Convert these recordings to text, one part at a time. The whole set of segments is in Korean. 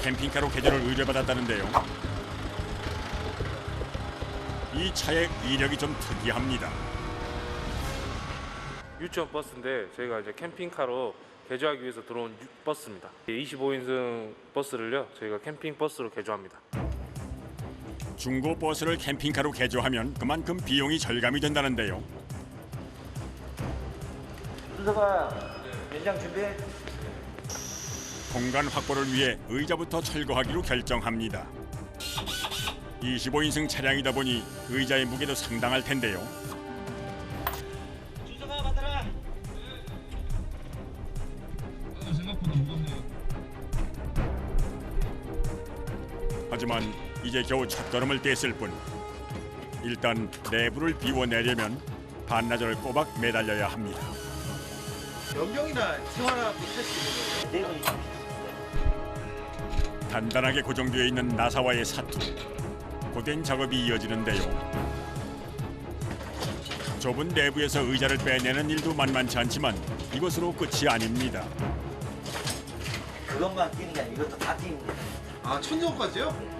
캠핑카로 개조를 의뢰받았다는데요. 이 차의 이력이 좀 특이합니다. 유치원 버스인데 저희가 이제 캠핑카로 개조하기 위해서 들어온 버스입니다. 25인승 버스를요 저희가 캠핑 버스로 개조합니다. 중고 버스를 캠핑카로 개조하면 그만큼 비용이 절감이 된다는데요. 순서가 연장 준비. 공간 확보를 위해 의자부터 철거하기로 결정합니다. 25인승 차량이다 보니 의자의 무게도 상당할 텐데요. 순서가 받아라. 생각보다 무겁네요. 하지만 이제 겨우 첫걸음을 뗐을 뿐. 일단 내부를 비워내려면 반나절을 꼬박 매달려야 합니다. 몇 명이나 생활하고 탈 수 있는 거예요? 네 분이. 단단하게 고정되어 있는 나사와의 사투. 고된 작업이 이어지는데요. 좁은 내부에서 의자를 빼내는 일도 만만치 않지만 이것으로 끝이 아닙니다. 그것만 뛰는 게 아니고 이것도 다 뛰는 거예요. 아, 천정까지요?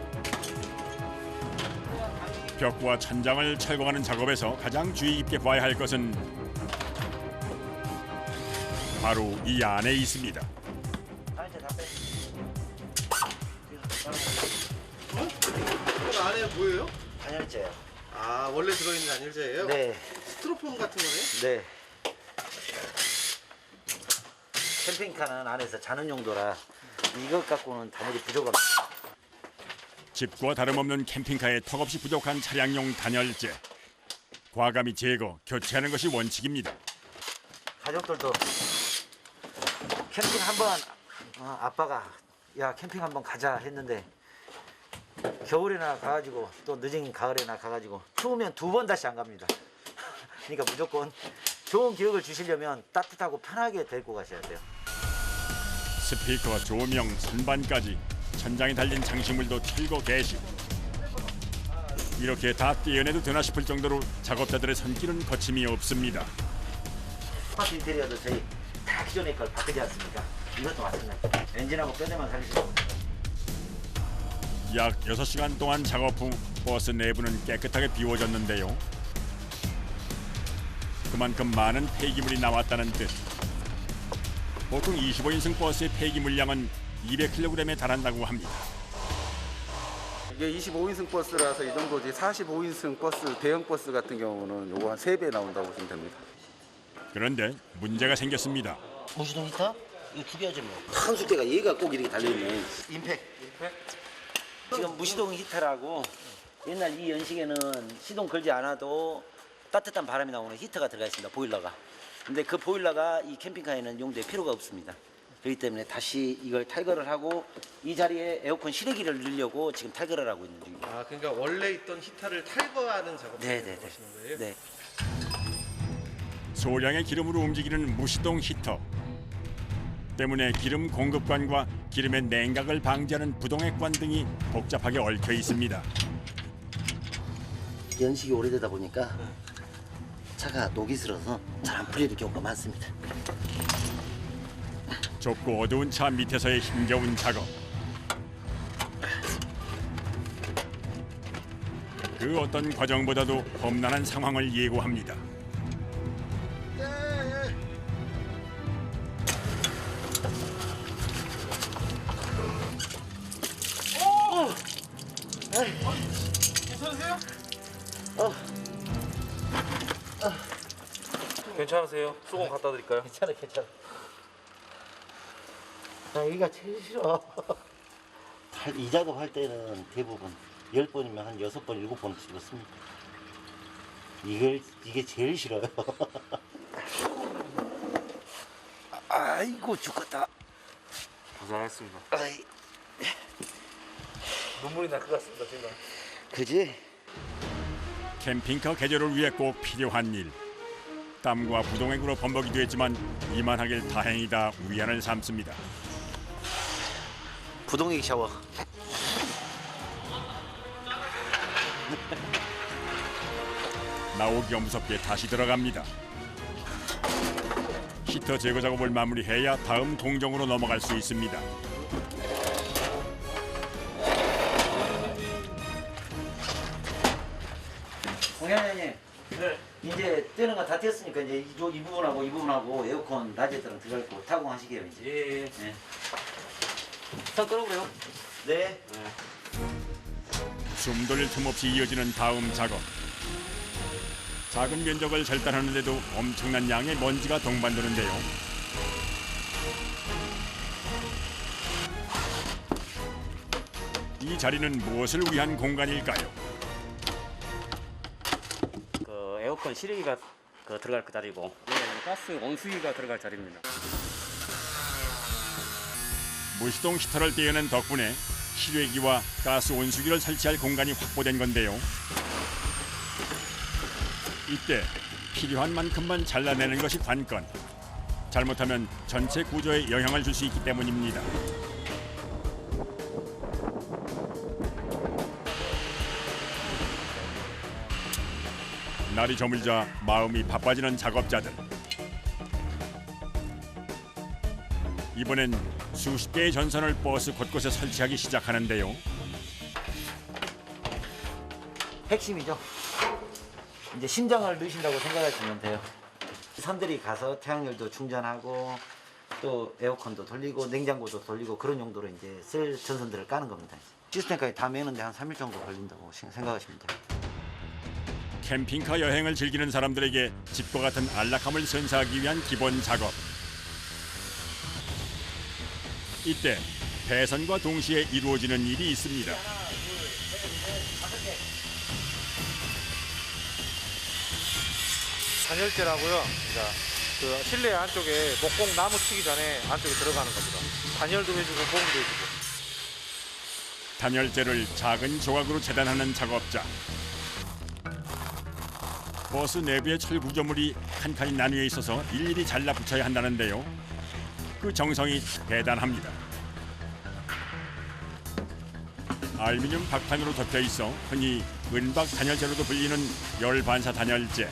벽과 천장을 철거하는 작업에서 가장 주의 깊게 봐야 할 것은 바로 이 안에 있습니다. 아, 이제 다 빼. 이거 안에 뭐예요? 단열재요. 아, 원래 들어있는 단열재예요? 네, 스티로폼 같은 거네요? 네. 캠핑카는 안에서 자는 용도라 이것 갖고는 단열이 부족합니다. 집과 다름없는 캠핑카에 턱없이 부족한 차량용 단열재. 과감히 제거, 교체하는 것이 원칙입니다. 가족들도 캠핑 한번 아빠가 야 캠핑 한번 가자 했는데 겨울에나 가가지고 또 늦은 가을에나 가가지고 추우면 두 번 다시 안 갑니다. 그러니까 무조건 좋은 기억을 주시려면 따뜻하고 편하게 데리고 가셔야 돼요. 스피커, 조명, 선반까지 천장에 달린 장식물도 철거 개시. 이렇게 다 떼어내도 되나 싶을 정도로 작업자들의 손길은 거침이 없습니다. 스마트 인테리어도 저희 다 기존의 걸 바꾸지 않습니까? 이것도 마찬가지. 엔진하고 뼈대만 살리시고. 약 6시간 동안 작업 후 버스 내부는 깨끗하게 비워졌는데요. 그만큼 많은 폐기물이 나왔다는 뜻. 보통 25인승 버스의 폐기 물량은 200kg에 달한다고 합니다. 이게 25인승 버스라서 이 정도지 45인승 버스, 대형 버스 같은 경우는 요거 한 3배 나온다고 보시면 됩니다. 그런데 문제가 생겼습니다. 무시동 히터? 이거 죽여야지 뭐. 한숫대가 얘가 꼭 이렇게 달려있네. 임팩. 지금 무시동 히터라고 옛날 이 연식에는 시동 걸지 않아도 따뜻한 바람이 나오는 히터가 들어가 있습니다. 보일러가. 근데 그 보일러가 이 캠핑카에는 용도에 필요가 없습니다. 그렇기 때문에 다시 이걸 탈거를 하고 이 자리에 에어컨 실외기를 넣으려고 지금 탈거를 하고 있는 중입니다. 아, 그러니까 원래 있던 히터를 탈거하는 작업을 네네네. 하시는 거예요? 네. 소량의 기름으로 움직이는 무시동 히터. 때문에 기름 공급관과 기름의 냉각을 방지하는 부동액관 등이 복잡하게 얽혀 있습니다. 연식이 오래되다 보니까 차가 녹이 슬어서 잘 안 풀리는 경우가 많습니다. 좁고 어두운 차 밑에서의 힘겨운 작업. 그 어떤 과정보다도 험난한 상황을 예고합니다. 괜찮으세요? 괜찮으세요? 수건 갖다 드릴까요? 괜찮아. 나 여기가 제일 싫어. 이 작업할 때는 대부분 10번이면 한 6번, 7번 찍었습니다. 이게 제일 싫어요. 아이고 죽겠다. 고생하셨습니다. 아이, 눈물이 날 것 같습니다 제가. 그지? 캠핑카 개조를 위해 꼭 필요한 일. 땀과 부동액으로 범벅이도 했지만 이만하길 다행이다 위안을 삼습니다. 부동액 샤워. 나오기가 무섭게 다시 들어갑니다. 히터 제거 작업을 마무리해야 다음 공정으로 넘어갈 수 있습니다. 공연장님 이제 뜨는 거 다 뗐으니까 이제 이 부분하고 이 부분하고 에어컨 낮에들은 들어갈 거 타공하시게요 이제. 예. 다 끌어보래요. 네. 숨 돌릴 틈 없이 이어지는 다음 작업. 작은 면적을 절단하는데도 엄청난 양의 먼지가 동반되는데요. 이 자리는 무엇을 위한 공간일까요? 그 에어컨 실외기가 들어갈 그 자리고 가스 온수기가 들어갈 자리입니다. 무시동 히터를 떼어낸 덕분에 실외기와 가스 온수기를 설치할 공간이 확보된 건데요. 이때 필요한 만큼만 잘라내는 것이 관건. 잘못하면 전체 구조에 영향을 줄 수 있기 때문입니다. 날이 저물자 마음이 바빠지는 작업자들. 이번엔 수십 개의 전선을 버스 곳곳에 설치하기 시작하는데요. 핵심이죠. 이제 심장을 넣으신다고 생각하시면 돼요. 사람들이 가서 태양열도 충전하고 또 에어컨도 돌리고 냉장고도 돌리고 그런 용도로 이제 쓸 전선들을 까는 겁니다. 시스템까지 다 매는데 한 3일 정도 걸린다고 생각하시면 돼요. 캠핑카 여행을 즐기는 사람들에게 집과 같은 안락함을 선사하기 위한 기본 작업. 이때 배선과 동시에 이루어지는 일이 있습니다. 단열재라고요. 그러니까 그 실내 안쪽에 목공 나무 치기 전에 안쪽에 들어가는 겁니다. 단열도 해주고 보험도 해주고. 단열재를 작은 조각으로 재단하는 작업자. 버스 내부의 철 구조물이 칸칸이 나뉘어 있어서 일일이 잘라 붙여야 한다는데요. 그 정성이 대단합니다. 알루미늄 박판으로 덮여 있어 흔히 은박 단열재로도 불리는 열반사 단열재.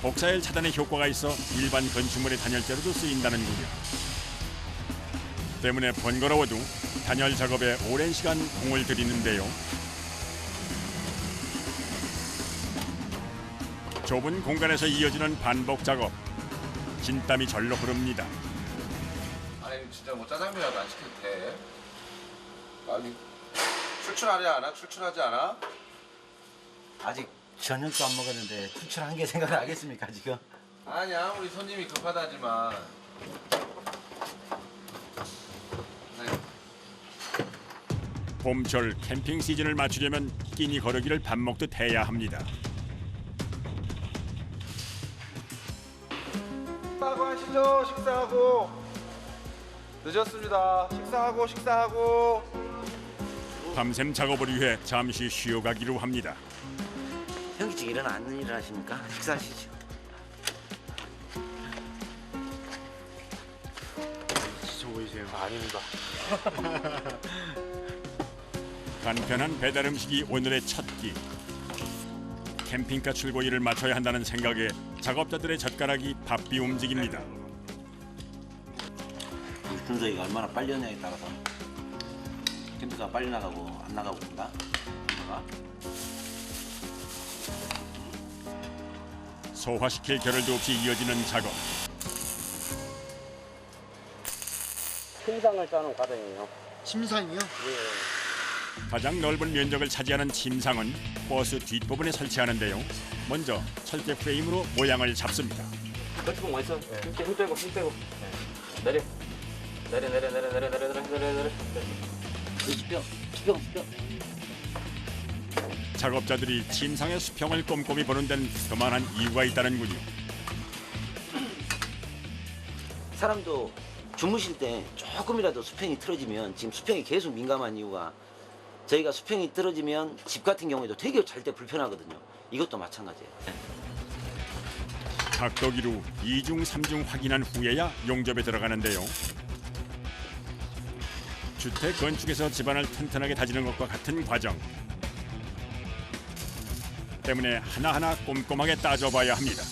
복사열 차단의 효과가 있어 일반 건축물의 단열재로도 쓰인다는군요. 때문에 번거로워도 단열 작업에 오랜 시간 공을 들이는데요. 좁은 공간에서 이어지는 반복 작업. 진땀이 절로 흐릅니다. 아니 진짜 뭐 짜장면이라도 안 시켜도 돼. 아니 출출하지 않아? 출출하지 않아? 아직 저녁도 안 먹었는데 출출한 게 생각을 하겠습니까 지금? 아니 아무리 손님이 급하다지만. 봄철 캠핑 시즌을 맞추려면 끼니 거르기를 밥 먹듯 해야 합니다. 식사하고 하시죠. 식사하고. 늦었습니다. 식사하고. 밤샘 작업을 위해 잠시 쉬어가기로 합니다. 현기증 일어나는 일을 하십니까? 식사하시죠. 아닙니다. 간편한 배달 음식이 오늘의 첫 끼. 캠핑카 출고일을 맞춰야 한다는 생각에 작업자들의 젓가락이 바삐 움직입니다. 준서이가 얼마나 빨리 오냐에 따라서 캠핑카 빨리 나가고 안 나가고 그런다. 소화시킬 겨를도 없이 이어지는 작업. 침상을 짜는 과정이에요. 침상이요? 가장 넓은 면적을 차지하는 침상은 버스 뒷부분에 설치하는데요. 먼저 철제 프레임으로 모양을 잡습니다. 버티고 뭐 있어? 힘 빼고. 내려. 수평. 작업자들이 침상의 수평을 꼼꼼히 보는 데는 그만한 이유가 있다는군요. 사람도 주무실 때 조금이라도 수평이 틀어지면 지금 수평이 계속 민감한 이유가 저희가 수평이 틀어지면 집 같은 경우에도 되게 잘 때 불편하거든요. 이것도 마찬가지예요. 각도기로 2중, 3중 확인한 후에야 용접에 들어가는데요. 주택 건축에서 집안을 튼튼하게 다지는 것과 같은 과정. 때문에 하나하나 꼼꼼하게 따져봐야 합니다.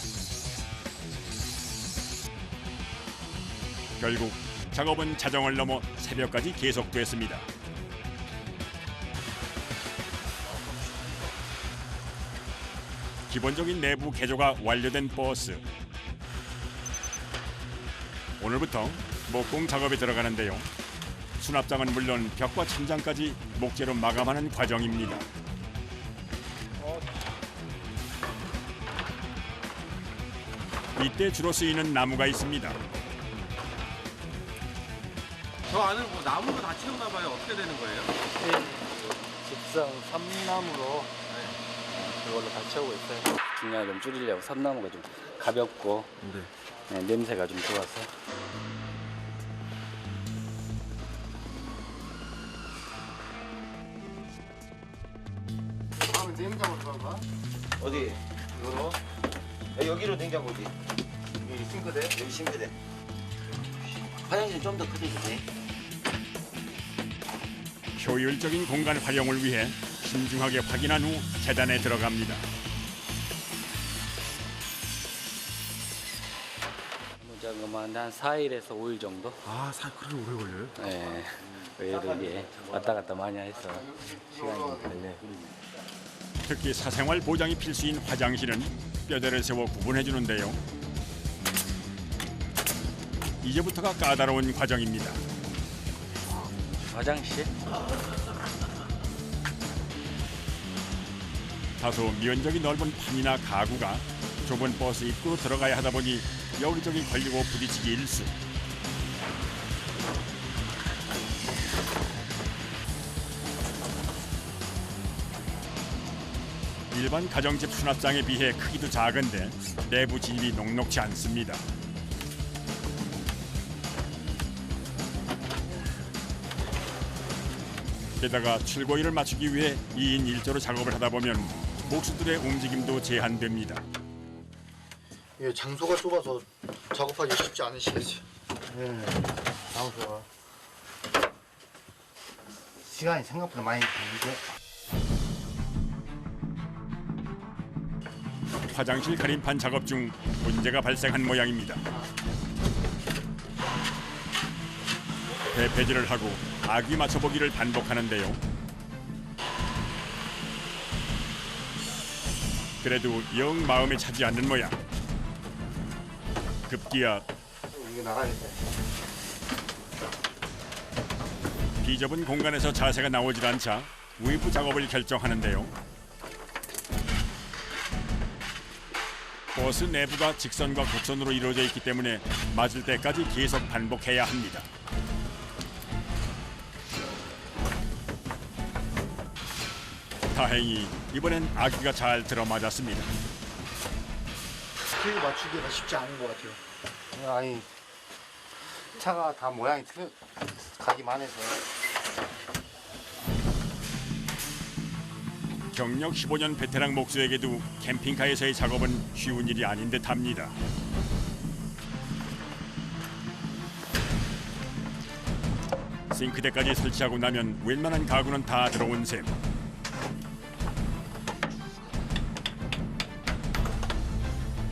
결국 작업은 자정을 넘어 새벽까지 계속됐습니다. 기본적인 내부 개조가 완료된 버스. 오늘부터 목공 작업에 들어가는데요. 수납장은 물론 벽과 천장까지 목재로 마감하는 과정입니다. 이때 주로 쓰이는 나무가 있습니다. 저 안은 뭐 나무로 다 채웠나 봐요. 어떻게 되는 거예요? 집성 삼나무로 그걸로 다 채우고 있어요. 중량을 좀 줄이려고 삼나무가 좀 가볍고 냄새가 좀 좋아서. 다음에 냉장고 들어가. 어디? 이거로? 여기로 냉장고지. 여기 싱크대. 여기 싱크대. 화장실은 좀 더 크게. 효율적인 공간 활용을 위해 신중하게 확인한 후 계단에 들어갑니다. 작업만 한 4일에서 5일 정도? 아, 그렇게 오래 걸려요? 네. 의외로 이게 왔다 갔다 많이 해서 시간이 좀 걸려요. 특히 사생활 보장이 필수인 화장실은 뼈대를 세워 구분해 주는데요. 이제부터가 까다로운 과정입니다. 화장실? 다소 면적이 넓은 판이나 가구가 좁은 버스 입구로 들어가야 하다 보니 여기저기 걸리고 부딪히기 일쑤. 일반 가정집 수납장에 비해 크기도 작은데 내부 진입이 녹록지 않습니다. 게다가 출고일을 맞추기 위해 2인 1조로 작업을 하다 보면 목수들의 움직임도 제한됩니다. 예, 장소가 좁아서 작업하기 쉽지 않으시겠어요. 네, 장소가 시간이 생각보다 많이 걸리죠. 화장실 가림판 작업 중 문제가 발생한 모양입니다. 대패질을 하고 아귀 맞춰보기를 반복하는데요. 그래도 영 마음에 차지 않는 모양. 급기야 이거 나가겠다. 비좁은 공간에서 자세가 나오질 않자 외부 작업을 결정하는데요. 버스 내부가 직선과 곡선으로 이루어져 있기 때문에 맞을 때까지 계속 반복해야 합니다. 다행히 이번엔 아기가 잘 들어맞았습니다. 스케일 맞추기가 쉽지 않은 것 같아요. 아니 차가 다 모양이 가기만 해서. 경력 15년 베테랑 목수에게도 캠핑카에서의 작업은 쉬운 일이 아닌 듯합니다. 싱크대까지 설치하고 나면 웬만한 가구는 다 들어온 셈.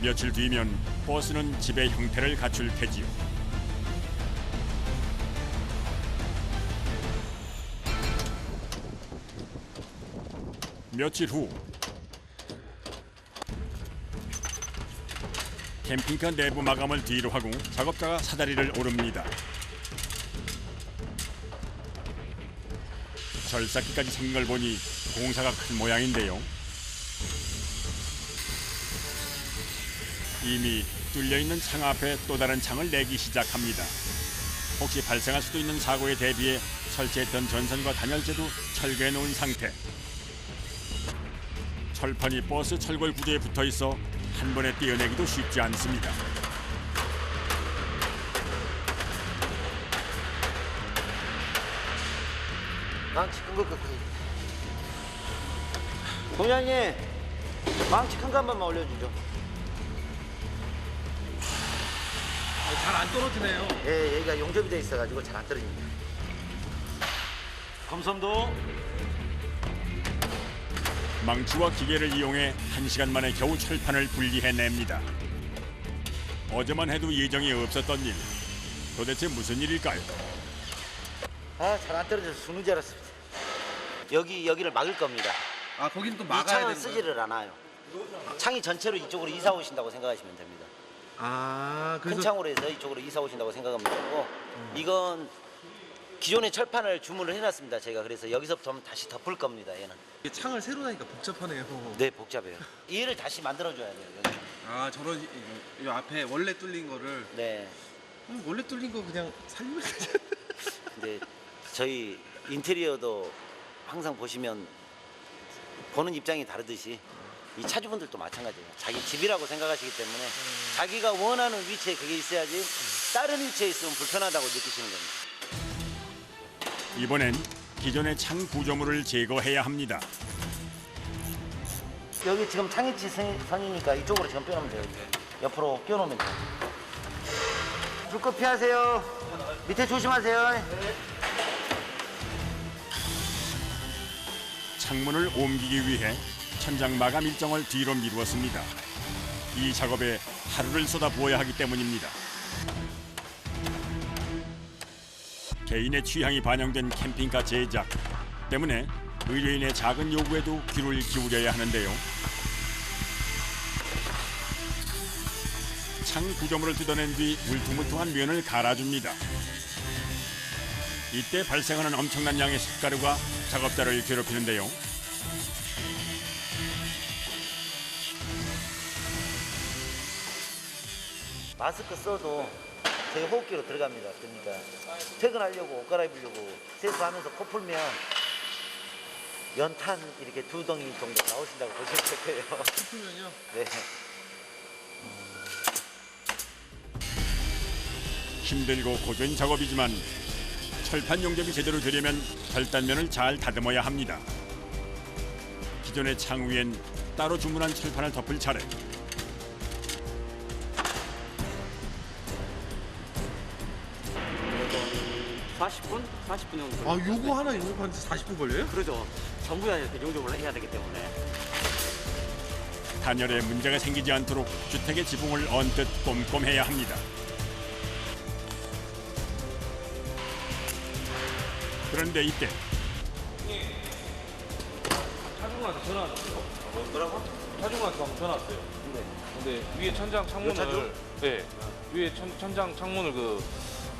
며칠 뒤면 버스는 집의 형태를 갖출 테지요. 며칠 후 캠핑카 내부 마감을 뒤로 하고 작업자가 사다리를 오릅니다. 절삭기까지 생긴 걸 보니 공사가 큰 모양인데요. 이미 뚫려있는 창 앞에 또 다른 창을 내기 시작합니다. 혹시 발생할 수도 있는 사고에 대비해 설치했던 전선과 단열재도 철거해 놓은 상태. 철판이 버스 철골 구조에 붙어 있어 한 번에 떼어내기도 쉽지 않습니다. 망치 큰 거 동장님, 망치 큰 거 한 번만 올려주죠. 잘 안 떨어지네요. 예, 여기가 용접이 돼 있어가지고 잘 안 떨어집니다. 검선도 망치와 기계를 이용해 1시간 만에 겨우 철판을 분리해냅니다. 어제만 해도 예정이 없었던 일. 도대체 무슨 일일까요? 아, 잘 안 떨어져서 죽는 줄 알았습니다. 여기를 막을 겁니다. 아, 거기는 또 이 막아야 창은 되는 거예요? 쓰지를 않아요. 창이 전체로 이쪽으로 이사 오신다고 생각하시면 됩니다. 아, 큰 창으로 해서 이쪽으로 이사 오신다고 생각하면 되고 이건 기존의 철판을 주문을 해놨습니다. 제가 그래서 여기서부터 다시 덮을 겁니다. 얘는. 이게 창을 새로 다니까 복잡하네요. 네, 복잡해요. 얘를 다시 만들어줘야 돼요. 여기. 아, 저런 이 앞에 원래 뚫린 거를 네. 원래 뚫린 거 그냥 살리면 되지. 근데 저희 인테리어도 항상 보시면 보는 입장이 다르듯이 이 차주분들도 마찬가지예요. 자기 집이라고 생각하시기 때문에 자기가 원하는 위치에 그게 있어야지 다른 위치에 있으면 불편하다고 느끼시는 겁니다. 이번엔 기존의 창 구조물을 제거해야 합니다. 여기 지금 창의치 선이니까 이쪽으로 지금 빼놓으면 돼요. 이제. 옆으로 끼워놓으면 돼요. 불꽃 피하세요. 밑에 조심하세요. 창문을 옮기기 위해 천장 마감 일정을 뒤로 미루었습니다. 이 작업에 하루를 쏟아부어야 하기 때문입니다. 개인의 취향이 반영된 캠핑카 제작 때문에 의뢰인의 작은 요구에도 귀를 기울여야 하는데요. 창 구조물을 뜯어낸 뒤 울퉁불퉁한 면을 갈아줍니다. 이때 발생하는 엄청난 양의 숯가루가 작업자를 괴롭히는데요. 마스크 써도 제 호흡기로 들어갑니다. 그러니까 퇴근하려고 옷 갈아입으려고 세수하면서 코 풀면 연탄 이렇게 2덩이 정도 나오신다고 보시면 될 거예요. 코 풀면요? 네. 힘들고 고된 작업이지만 철판 용접이 제대로 되려면 절단면을 잘 다듬어야 합니다. 기존의 창 위엔 따로 주문한 철판을 덮을 차례. (40분) 정도. 아, 요거 하나 용접하는데 40분 걸려요? 그러죠. 전부 다 이렇게 용접을 해야 되기 때문에. 단열에 문제가 생기지 않도록 주택의 지붕을 언뜻 꼼꼼해야 합니다. 그런데 이때 차주분한테 전화 왔어요. 뭐라고? 차주분한테 방금 전화 왔어요. 근데 위에 천장 창문을 네 위에 천장 창문을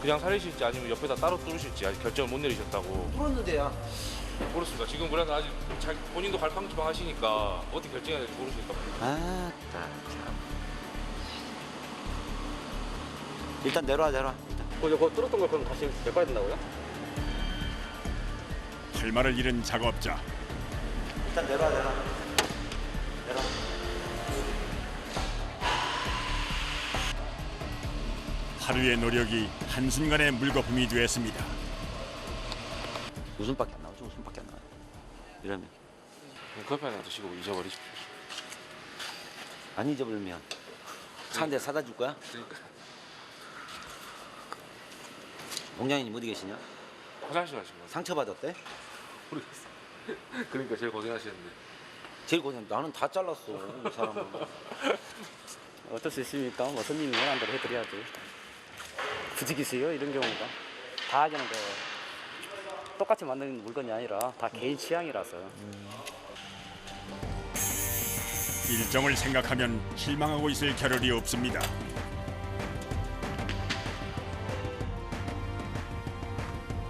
그냥 살리실지 아니면 옆에다 따로 뚫으실지 아직 결정을 못 내리셨다고. 풀었는데요. 모르겠습니다. 지금 그래서 아직 본인도 갈팡질팡 하시니까 어떻게 결정해야 될지 모르실 겁니다. 아, 참. 일단 내려와. 그거 뚫었던 걸 그럼 다시 메꿔야 된다고요? 할 말을 잃은 작업자. 일단 내려와. 하루의 노력이 한순간에 물거품이 되었습니다. 웃음밖에 안 나오죠. 웃음밖에 안 나와요. 이러면 커피 하나 드시고 잊어버리십시오. 안 잊어버리면 차 한 대 사다 줄 거야? 그러니까 공장님 어디 계시냐? 화장실 가신 거예요? 상처받았대? 모르겠어요. 그러니까 제일 고생하시는데. 제일 고생. 나는 다 잘랐어. 이 사람은. 어쩔 수 있습니까? 뭐 손님이 원하는 대로 해드려야지. 부지기수요 이런 경우가 다 그냥 똑같이 만든 물건이 아니라 다 개인 취향이라서. 일정을 생각하면 실망하고 있을 겨를이 없습니다.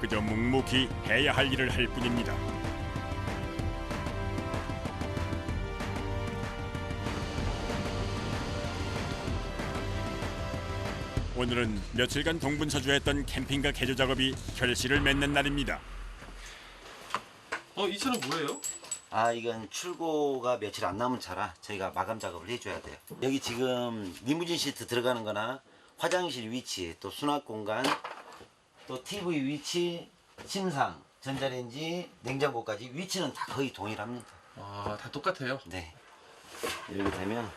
그저 묵묵히 해야 할 일을 할 뿐입니다. 오늘은 며칠간 동분서주했던 캠핑카 개조 작업이 결실을 맺는 날입니다. 이 차는 뭐예요? 아, 이건 출고가 며칠 안 남은 차라 저희가 마감 작업을 해줘야 돼요. 여기 지금 리무진 시트 들어가는 거나 화장실 위치, 또 수납 공간, 또 TV 위치, 침상, 전자레인지, 냉장고까지 위치는 다 거의 동일합니다. 아, 다 똑같아요? 네. 이렇게 되면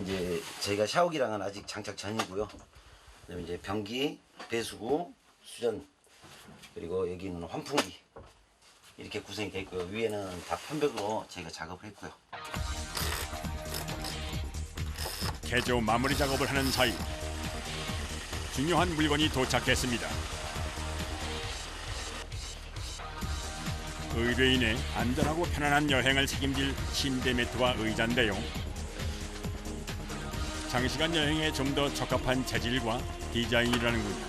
이제 저희가 샤워기랑은 아직 장착 전이고요. 그다음에 이제 변기, 배수구, 수전, 그리고 여기는 환풍기 이렇게 구성이 되어 있고요. 위에는 다 편백으로 저희가 작업을 했고요. 개조 마무리 작업을 하는 사이 중요한 물건이 도착했습니다. 의뢰인의 안전하고 편안한 여행을 책임질 침대 매트와 의자인데요. 장시간 여행에 좀 더 적합한 재질과 디자인이라는군요.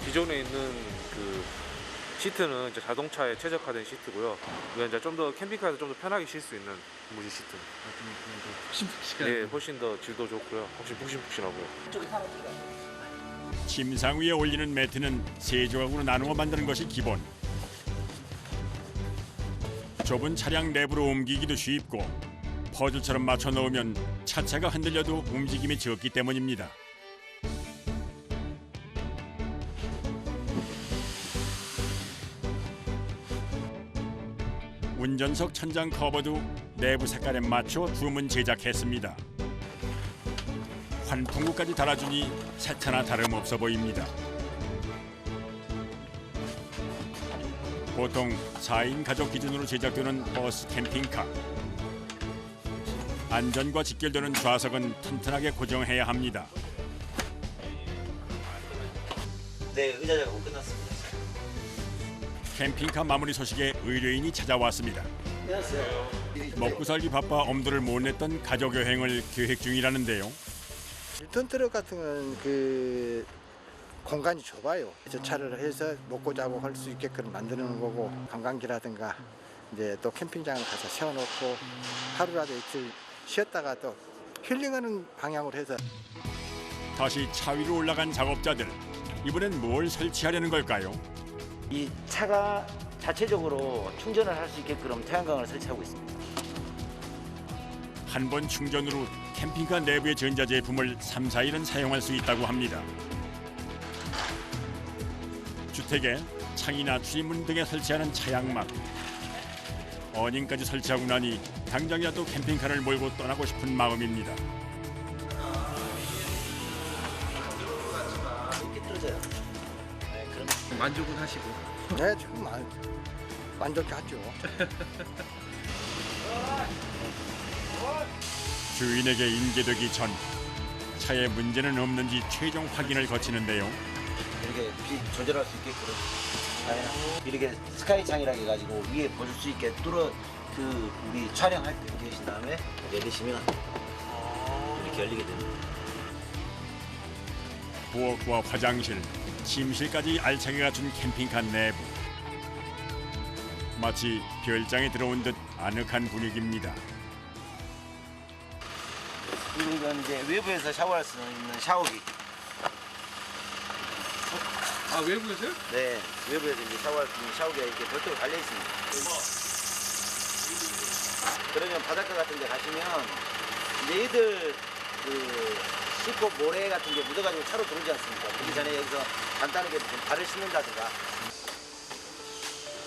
기존에 있는 그 시트는 이제 자동차에 최적화된 시트고요. 이건 이제 좀 더 캠핑카에서 좀 더 편하게 쉴 수 있는 무지 시트. 네, 훨씬 더 질도 좋고요. 훨씬 푹신푹신하고요. 침상 위에 올리는 매트는 세 조각으로 나누어 만드는 것이 기본. 좁은 차량 내부로 옮기기도 쉽고 퍼즐처럼 맞춰 놓으면 차체가 흔들려도 움직임이 적기 때문입니다. 운전석 천장 커버도 내부 색깔에 맞춰 주문 제작했습니다. 환풍구까지 달아주니 새 차나 다름없어 보입니다. 보통 4인 가족 기준으로 제작되는 버스 캠핑카. 안전과 직결되는 좌석은 튼튼하게 고정해야 합니다. 네, 의자 작업 끝났습니다. 캠핑카 마무리 소식에 의뢰인이 찾아왔습니다. 안녕하세요. 먹고 살기 바빠 엄두를 못 냈던 가족 여행을 계획 중이라는데요. 1톤 트럭 같은 건 그 공간이 좁아요. 주차를 해서 먹고 자고 할 수 있게끔 만드는 거고, 관광지라든가 이제 또 캠핑장을 가서 세워놓고 하루라도 이틀 쉬었다가 또 힐링하는 방향으로 해서. 다시 차 위로 올라간 작업자들. 이번엔 뭘 설치하려는 걸까요? 이 차가 자체적으로 충전을 할 수 있게끔 태양광을 설치하고 있습니다. 한 번 충전으로 캠핑카 내부의 전자제품을 3, 4일은 사용할 수 있다고 합니다. 주택에 창이나 출입문 등에 설치하는 차양막. 어닝까지 설치하고 나니 당장이라도 캠핑카를 몰고 떠나고 싶은 마음입니다. 이렇게 떨어져요. 네, 그럼 만족은 하시고. 네, 좀 만족하죠. 주인에게 인계되기 전 차에 문제는 없는지 최종 확인을 거치는데요. 이렇게 빛 조절할 수 있게끔 이렇게 스카이 창이라고 해가지고 위에 보실 수 있게 우리 촬영할 때 이렇게 하신 다음에 열리시면 이렇게 열리게 됩니다. 부엌과 화장실, 침실까지 알차게 갖춘 캠핑카 내부. 마치 별장에 들어온 듯 아늑한 분위기입니다. 그리고 이건 이제 외부에서 샤워할 수 있는 샤워기. 아, 외부에서요? 네, 외부에서 이제 샤워할 수 있는 샤워기가 이렇게 별도로 달려 있습니다. 그러면 바닷가 같은 데 가시면 이제 애들 씻고 모래 같은 게 묻어가지고 차로 들어오지 않습니까? 그기 전에 여기서 간단하게 좀 발을 씻는다든가.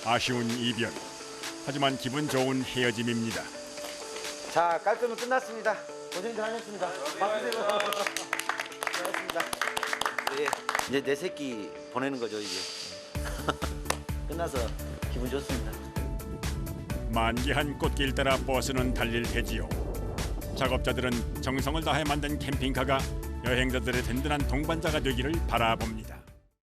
아쉬운 이별. 하지만 기분 좋은 헤어짐입니다. 자, 깔끔히 끝났습니다. 고생들 하셨습니다. 박수세요. 고맙습니다. 네, 이제 내 새끼 보내는 거죠, 이제. 끝나서 기분 좋습니다. 만개한 꽃길 따라 버스는 달릴 테지요. 작업자들은 정성을 다해 만든 캠핑카가 여행자들의 든든한 동반자가 되기를 바라봅니다.